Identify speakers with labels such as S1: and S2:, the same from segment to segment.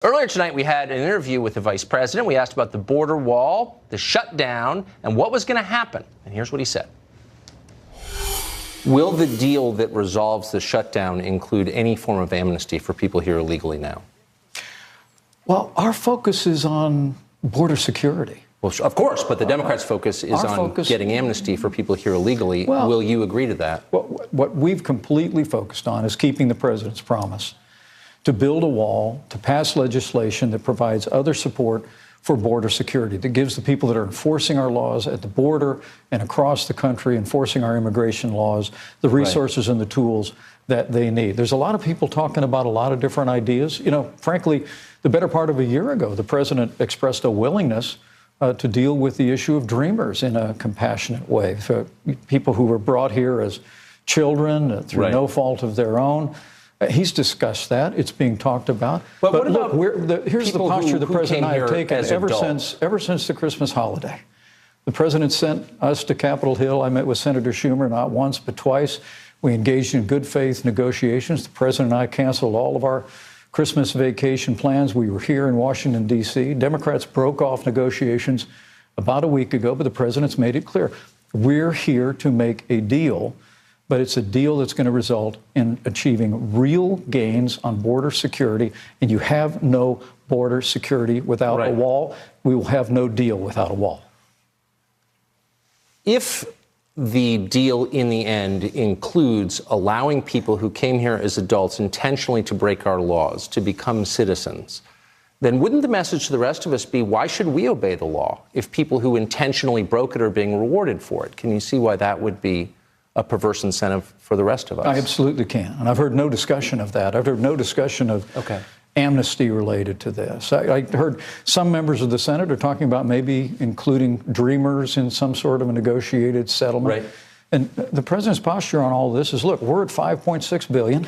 S1: Earlier tonight, we had an interview with the vice president. We asked about the border wall, the shutdown, and what was going to happen. And here's what he said. Will the deal that resolves the shutdown include any form of amnesty for people here illegally now?
S2: Well, our focus is on border security.
S1: Well, of course, but the Democrats' focus is on getting amnesty for people here illegally. Well, will you agree to that?
S2: What we've completely focused on is keeping the president's promise to build a wall, to pass legislation that provides other support for border security, that gives the people that are enforcing our laws at the border and across the country, enforcing our immigration laws, the resources and the tools that they need. There's a lot of people talking about a lot of different ideas. You know, frankly, the better part of a year ago, the president expressed a willingness to deal with the issue of dreamers in a compassionate way. So people who were brought here as children through no fault of their own. He's discussed that. It's being talked about.
S1: But what about
S2: here's the posture the president and I have taken ever since the Christmas holiday. The president sent us to Capitol Hill. I met with Senator Schumer not once but twice. We engaged in good faith negotiations. The president and I canceled all of our Christmas vacation plans. We were here in Washington, D.C. Democrats broke off negotiations about a week ago, but the president's made it clear. We're here to make a deal, but it's a deal that's going to result in achieving real gains on border security. And you have no border security without a wall. We will have no deal without a wall.
S1: If the deal in the end includes allowing people who came here as adults intentionally to break our laws to become citizens, then wouldn't the message to the rest of us be, why should we obey the law if people who intentionally broke it are being rewarded for it? Can you see why that would be a perverse incentive for the rest of us?
S2: I absolutely can. And I've heard no discussion of that. I've heard no discussion of amnesty related to this. I heard some members of the Senate are talking about maybe including dreamers in some sort of a negotiated settlement. And the president's posture on all this is, look, we're at $5.6 billion.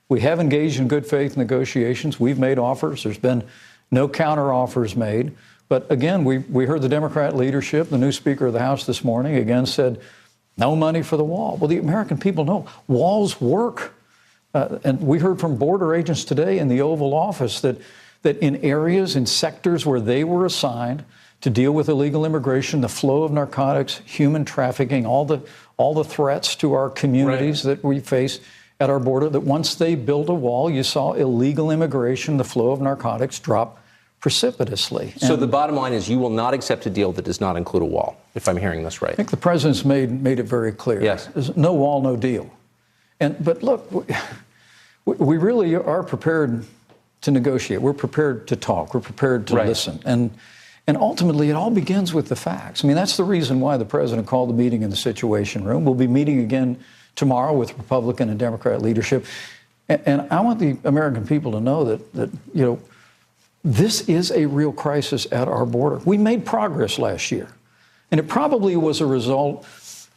S2: We have engaged in good faith negotiations. We've made offers. There's been no counter offers made. But again, we heard the Democrat leadership, the new Speaker of the House this morning, again said, no money for the wall. Well, the American people know walls work. And we heard from border agents today in the Oval Office that in areas, in sectors where they were assigned to deal with illegal immigration, the flow of narcotics, human trafficking, all the threats to our communities that we face at our border, that once they built a wall, you saw illegal immigration, the flow of narcotics drop precipitously.
S1: So the bottom line is you will not accept a deal that does not include a wall, if I'm hearing this right.
S2: I think the president's made it very clear.
S1: Yes.
S2: There's no wall, no deal. But look, we really are prepared to negotiate. We're prepared to talk. We're prepared to listen. And ultimately, it all begins with the facts. I mean, that's the reason why the president called the meeting in the Situation Room. We'll be meeting again tomorrow with Republican and Democrat leadership. And I want the American people to know that you know, this is a real crisis at our border. We made progress last year. And it probably was a result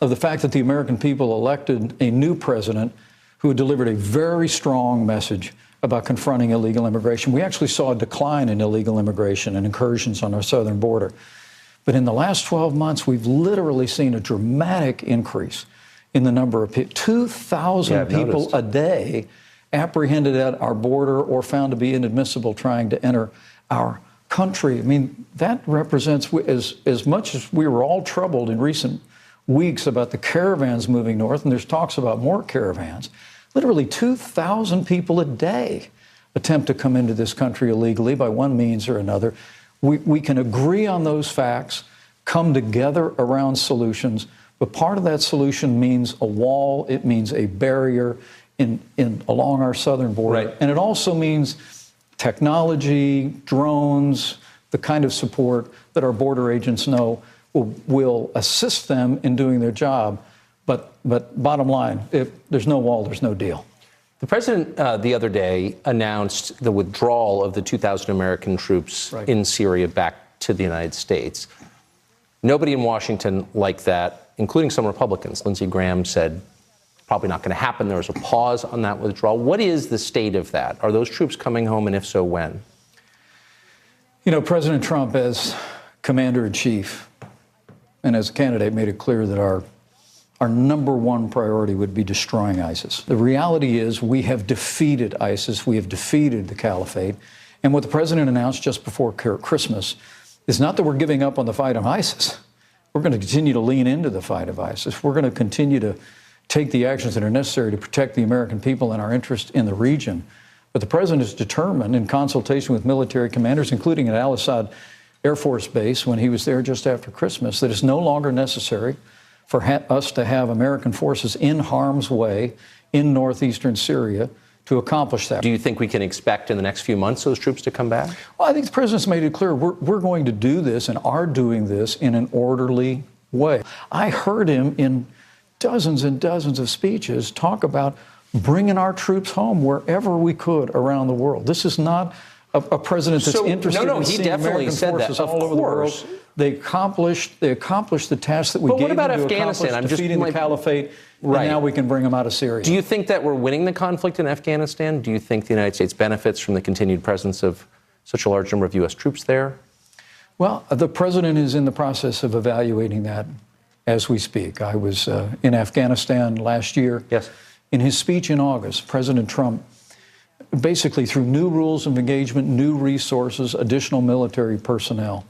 S2: of the fact that the American people elected a new president who delivered a very strong message about confronting illegal immigration. We actually saw a decline in illegal immigration and incursions on our southern border. But in the last 12 months, we've literally seen a dramatic increase in the number of people. 2,000 people a day apprehended at our border or found to be inadmissible trying to enter our country. I mean, that represents, as much as we were all troubled in recent weeks about the caravans moving north, and there's talks about more caravans, literally 2,000 people a day attempt to come into this country illegally by one means or another. We can agree on those facts, come together around solutions, but part of that solution means a wall, it means a barrier along our southern border. And it also means technology, drones, the kind of support that our border agents know will assist them in doing their job. But bottom line, if there's no wall, there's no deal.
S1: The president the other day announced the withdrawal of the 2,000 American troops in Syria back to the United States. Nobody in Washington liked that, including some Republicans. Lindsey Graham said, probably not going to happen. There was a pause on that withdrawal. What is the state of that? Are those troops coming home, and if so, when?
S2: You know, President Trump, as commander-in-chief and as a candidate, made it clear that our number one priority would be destroying ISIS. The reality is we have defeated ISIS. We have defeated the caliphate. And what the president announced just before Christmas is not that we're giving up on the fight of ISIS. We're going to continue to lean into the fight of ISIS. We're going to continue to take the actions that are necessary to protect the American people and our interest in the region. But the president is determined, in consultation with military commanders, including at Al-Assad Air Force Base when he was there just after Christmas, that it's no longer necessary for us to have American forces in harm's way in northeastern Syria to accomplish that.
S1: Do you think we can expect in the next few months those troops to come back?
S2: Well, I think the president's made it clear we're going to do this and are doing this in an orderly way. I heard him in dozens and dozens of speeches talk about bringing our troops home wherever we could around the world. This is not a president that's interested in seeing American forces all over the world. They accomplished the task that we gave them to accomplish, defeating the caliphate, and now we can bring them out of Syria.
S1: Do you think that we're winning the conflict in Afghanistan? Do you think the United States benefits from the continued presence of such a large number of U.S. troops there?
S2: Well, the president is in the process of evaluating that as we speak. I was in Afghanistan last year.
S1: Yes.
S2: In his speech in August, President Trump, basically through new rules of engagement, new resources, additional military personnel,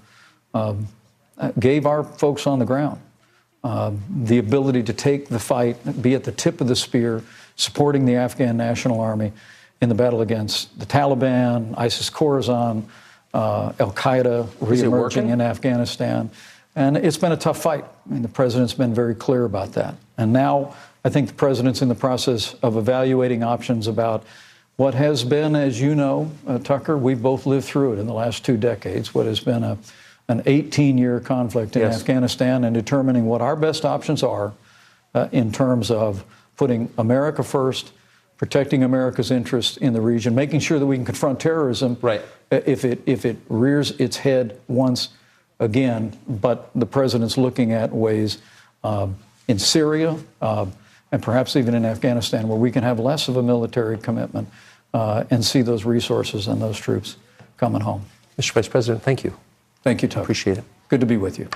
S2: gave our folks on the ground the ability to take the fight, be at the tip of the spear, supporting the Afghan National Army in the battle against the Taliban, ISIS-Khorasan, al-Qaeda re-emerging in Afghanistan. And it's been a tough fight. I mean, the president's been very clear about that. And now I think the president's in the process of evaluating options about what has been, as you know, Tucker, we've both lived through it in the last 2 decades, what has been an 18-year conflict in Afghanistan, and determining what our best options are in terms of putting America first, protecting America's interests in the region, making sure that we can confront terrorism if it rears its head once again. But the president's looking at ways in Syria and perhaps even in Afghanistan where we can have less of a military commitment and see those resources and those troops coming home.
S1: Mr. Vice President, thank you.
S2: Thank you, Tucker.
S1: Appreciate it.
S2: Good to be with you.